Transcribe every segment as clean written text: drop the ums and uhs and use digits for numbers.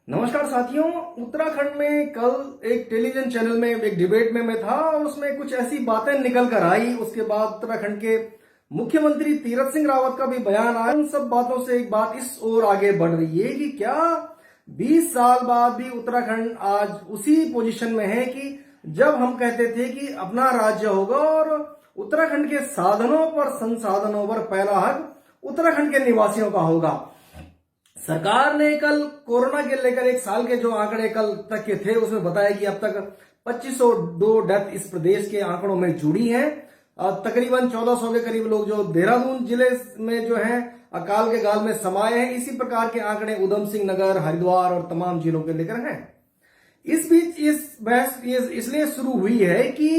नमस्कार साथियों। उत्तराखंड में कल एक टेलीविजन चैनल में एक डिबेट में मैं था और उसमें कुछ ऐसी बातें निकल कर आई। उसके बाद उत्तराखंड के मुख्यमंत्री तीरथ सिंह रावत का भी बयान आया। उन सब बातों से एक बात इस ओर आगे बढ़ रही है कि क्या 20 साल बाद भी उत्तराखंड आज उसी पोजीशन में है कि जब हम कहते थे कि अपना राज्य होगा और उत्तराखंड के साधनों पर संसाधनों पर पहला हक उत्तराखंड के निवासियों का होगा। सरकार ने कल कोरोना के लेकर एक साल के जो आंकड़े कल तक के थे उसमें बताया कि अब तक 2502 डेथ इस प्रदेश के आंकड़ों में जुड़ी हैं। तकरीबन 1400 के करीब लोग जो देहरादून जिले में जो हैं अकाल के गाल में समाये हैं। इसी प्रकार के आंकड़े उधम सिंह नगर, हरिद्वार और तमाम जिलों के लेकर हैं। इस बीच इस बहस इसलिए शुरू हुई है कि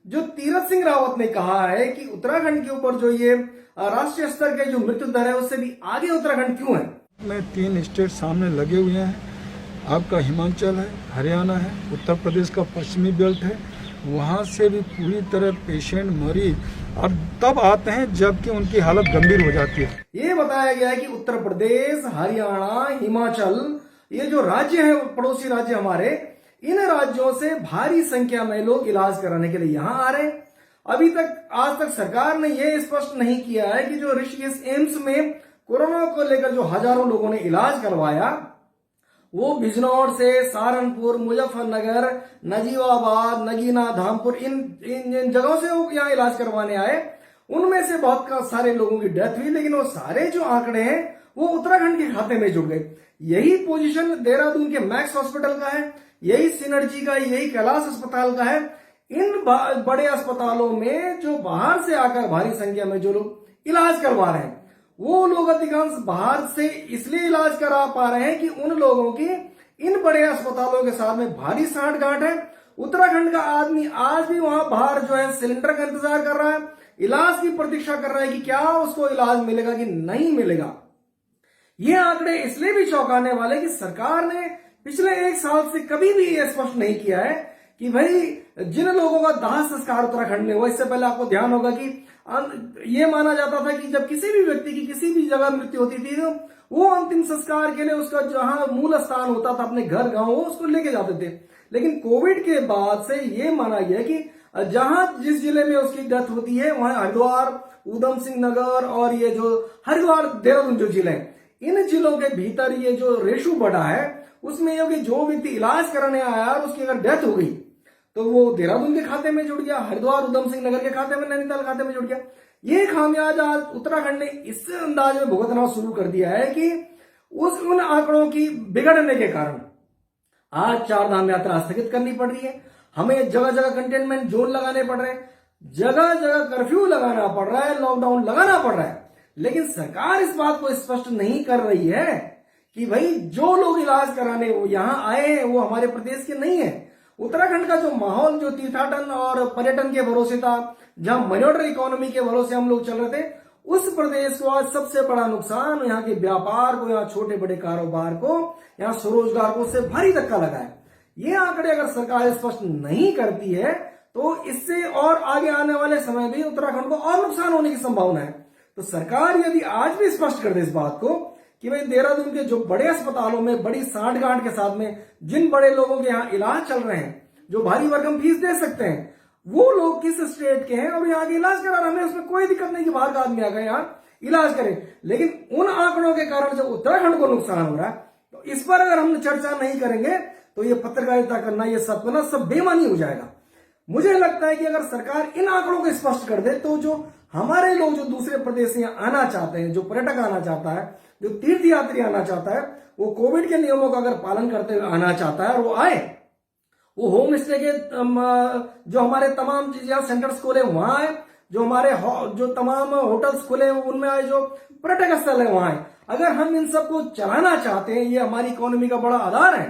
जो तीरथ सिंह रावत ने कहा है कि उत्तराखंड के ऊपर जो ये राष्ट्रीय स्तर के जो मृत्यु दर है उससे भी आगे उत्तराखंड क्यों है। में 3 स्टेट सामने लगे हुए हैं। आपका हिमाचल है, हरियाणा है, उत्तर प्रदेश का पश्चिमी बेल्ट है। वहाँ से भी पूरी तरह पेशेंट मरीज और तब आते हैं जबकि उनकी हालत गंभीर हो जाती है। ये बताया गया है कि उत्तर प्रदेश, हरियाणा, हिमाचल, ये जो राज्य है पड़ोसी राज्य हमारे, इन राज्यों से भारी संख्या में लोग इलाज कराने के लिए यहाँ आ रहे हैं। अभी तक आज तक सरकार ने यह स्पष्ट नहीं किया है कि जो ऋषिकेश एम्स में कोरोना को लेकर जो हजारों लोगों ने इलाज करवाया वो बिजनौर से सहारनपुर, मुजफ्फरनगर, नजीबाबाद, नगीना, धामपुर इन जगहों से वो यहाँ इलाज करवाने आए। उनमें से बहुत सारे लोगों की डेथ हुई, लेकिन वो सारे जो आंकड़े हैं वो उत्तराखंड के खाते में जुड़ गए। यही पोजीशन देहरादून के मैक्स हॉस्पिटल का है, यही सिनर्जी का, यही कैलाश अस्पताल का है। इन बड़े अस्पतालों में जो बाहर से आकर भारी संख्या में जो लोग इलाज करवा रहे हैं वो लोग अधिकांश बाहर से इसलिए इलाज करा पा रहे हैं कि उन लोगों की इन बड़े अस्पतालों के साथ में भारी सांठगांठ है। उत्तराखंड का आदमी आज भी वहां बाहर जो है सिलेंडर का इंतजार कर रहा है, इलाज की प्रतीक्षा कर रहा है कि क्या उसको इलाज मिलेगा कि नहीं मिलेगा। ये आंकड़े इसलिए भी चौंकाने वाले कि सरकार ने पिछले 1 साल से कभी भी यह स्पष्ट नहीं किया है कि भाई जिन लोगों का दाह संस्कार उत्तराखंड में हुआ, इससे पहले आपको ध्यान होगा कि ये माना जाता था कि जब किसी भी व्यक्ति की किसी भी जगह मृत्यु होती थी तो वो अंतिम संस्कार के लिए उसका जहां मूल स्थान होता था अपने घर गांव उसको लेके जाते थे। लेकिन कोविड के बाद से ये माना गया कि जहां जिस जिले में उसकी डेथ होती है वहां हरिद्वार, उधम सिंह नगर और ये जो हरिद्वार, देहरादून जो जिले हैं, इन जिलों के भीतर ये जो रेशो बढ़ा है उसमें यह कि जो व्यक्ति इलाज कराने आया और उसकी अगर डेथ हो गई तो वो देहरादून के खाते में जुड़ गया, हरिद्वार, उधम सिंह नगर के खाते में, नैनीताल खाते में जुड़ गया। ये खामियाजा आज उत्तराखंड ने इस अंदाज में भुगतना शुरू कर दिया है कि उन आंकड़ों की बिगड़ने के कारण आज 4 धाम यात्रा स्थगित करनी पड़ रही है। हमें जगह जगह कंटेनमेंट जोन लगाने पड़ रहे हैं, जगह जगह कर्फ्यू लगाना पड़ रहा है, लॉकडाउन लगाना पड़ रहा है। लेकिन सरकार इस बात को स्पष्ट नहीं कर रही है कि भाई जो लोग इलाज कराने वो यहाँ आए हैं वो हमारे प्रदेश के नहीं है। उत्तराखंड का जो माहौल जो तीर्थाटन और पर्यटन के भरोसे था, जहां मॉनिटर इकोनॉमी के भरोसे हम लोग चल रहे थे, उस प्रदेश को आज सबसे बड़ा नुकसान यहाँ के व्यापार को, यहाँ छोटे बड़े कारोबार को, यहाँ स्वरोजगार को से भारी धक्का लगा है। ये आंकड़े अगर सरकार स्पष्ट नहीं करती है तो इससे और आगे आने वाले समय में उत्तराखंड को और नुकसान होने की संभावना है। तो सरकार यदि आज भी स्पष्ट कर दे इस बात को कि भाई देहरादून के जो बड़े अस्पतालों में बड़ी सांठगांठ के साथ में जिन बड़े लोगों के यहाँ इलाज चल रहे हैं, जो भारी भरकम फीस दे सकते हैं, वो लोग किस स्टेट के हैं और यहाँ के इलाज करा रहे हैं, हमें उसमें कोई दिक्कत नहीं कि बाहर का आदमी आ गए यहाँ इलाज करें। लेकिन उन आंकड़ों के कारण जब उत्तराखंड को नुकसान हो रहा है तो इस पर अगर हम चर्चा नहीं करेंगे तो ये पत्रकारिता करना, ये सब करना सब बेमानी हो जाएगा। मुझे लगता है कि अगर सरकार इन आंकड़ों को स्पष्ट कर दे तो जो हमारे लोग जो दूसरे प्रदेश से आना चाहते हैं, जो पर्यटक आना चाहता है, जो तीर्थ यात्री आना चाहता है, वो कोविड के नियमों का अगर पालन करते हुए आना चाहता है और वो आए, वो होम स्टे के जो हमारे तमाम सेंटर्स खोले वहां आए, जो हमारे जो तमाम होटल्स खुले उनमें आए, जो पर्यटक स्थल है वहां आए। अगर हम इन सबको चलाना चाहते हैं, ये हमारी इकोनॉमी का बड़ा आधार है,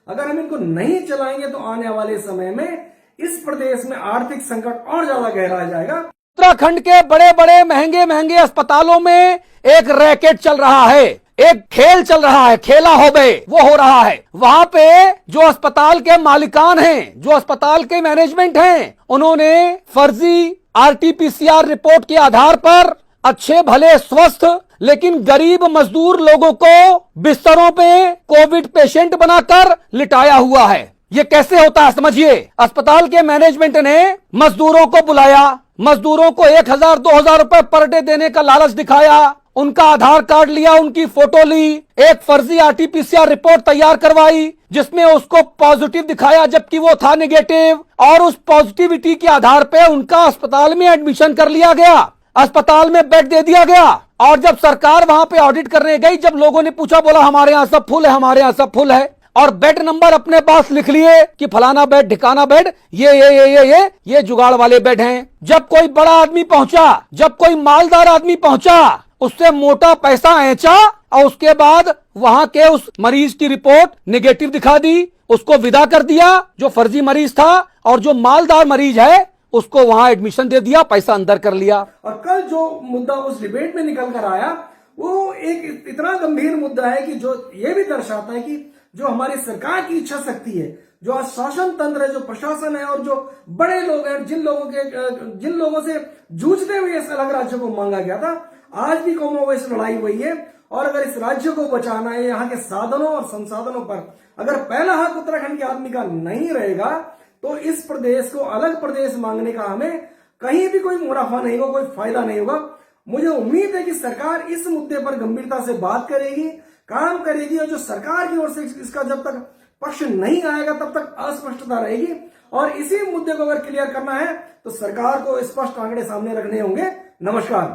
अगर हम इनको नहीं चलाएंगे तो आने वाले समय में इस प्रदेश में आर्थिक संकट और ज्यादा गहरा जाएगा। उत्तराखंड के बड़े बड़े महंगे महंगे अस्पतालों में एक रैकेट चल रहा है, एक खेल चल रहा है, खेला हो बे वो हो रहा है। वहां पे जो अस्पताल के मालिकान हैं, जो अस्पताल के मैनेजमेंट हैं, उन्होंने फर्जी आरटीपीसीआर रिपोर्ट के आधार पर अच्छे भले स्वस्थ लेकिन गरीब मजदूर लोगों को बिस्तरों पे कोविड पेशेंट बनाकर लिटाया हुआ है। ये कैसे होता है समझिए। अस्पताल के मैनेजमेंट ने मजदूरों को बुलाया, मजदूरों को 1000 2000 रुपए पर डे देने का लालच दिखाया, उनका आधार कार्ड लिया, उनकी फोटो ली, एक फर्जी आरटीपीसीआर रिपोर्ट तैयार करवाई जिसमें उसको पॉजिटिव दिखाया जबकि वो था नेगेटिव, और उस पॉजिटिविटी के आधार पे उनका अस्पताल में एडमिशन कर लिया गया, अस्पताल में बेड दे दिया गया। और जब सरकार वहां पे ऑडिट करने गई, जब लोगों ने पूछा, बोला हमारे यहाँ सब फुल है, हमारे यहाँ सब फुल है, और बेड नंबर अपने पास लिख लिए कि फलाना बेड, ठिकाना बेड, ये जुगाड़ वाले बेड हैं। जब कोई बड़ा आदमी पहुंचा, जब कोई मालदार आदमी पहुंचा, उससे मोटा पैसा ऐंचा और उसके बाद वहां के उस मरीज की रिपोर्ट नेगेटिव दिखा दी, उसको विदा कर दिया जो फर्जी मरीज था, और जो मालदार मरीज है उसको वहां एडमिशन दे दिया, पैसा अंदर कर लिया। और कल जो मुद्दा उस डिबेट में निकल कर आया वो एक इतना गंभीर मुद्दा है कि जो ये भी दर्शाता है कि जो हमारी सरकार की इच्छा शक्ति है, जो आज शासन तंत्र है, जो प्रशासन है, और जो बड़े लोग हैं, जिन लोगों से जूझते हुए इस अलग राज्य को मांगा गया था, आज भी कमोबेश लड़ाई हुई है। और अगर इस राज्य को बचाना है, यहाँ के साधनों और संसाधनों पर अगर पहला हक उत्तराखंड के आदमी का नहीं रहेगा, तो इस प्रदेश को अलग प्रदेश मांगने का हमें कहीं भी कोई मुनाफा नहीं होगा, कोई फायदा नहीं होगा। मुझे उम्मीद है कि सरकार इस मुद्दे पर गंभीरता से बात करेगी, काम करेगी, और जो सरकार की ओर से इसका जब तक पक्ष नहीं आएगा तब तक अस्पष्टता रहेगी। और इसी मुद्दे को अगर क्लियर करना है तो सरकार को स्पष्ट आंकड़े सामने रखने होंगे। नमस्कार।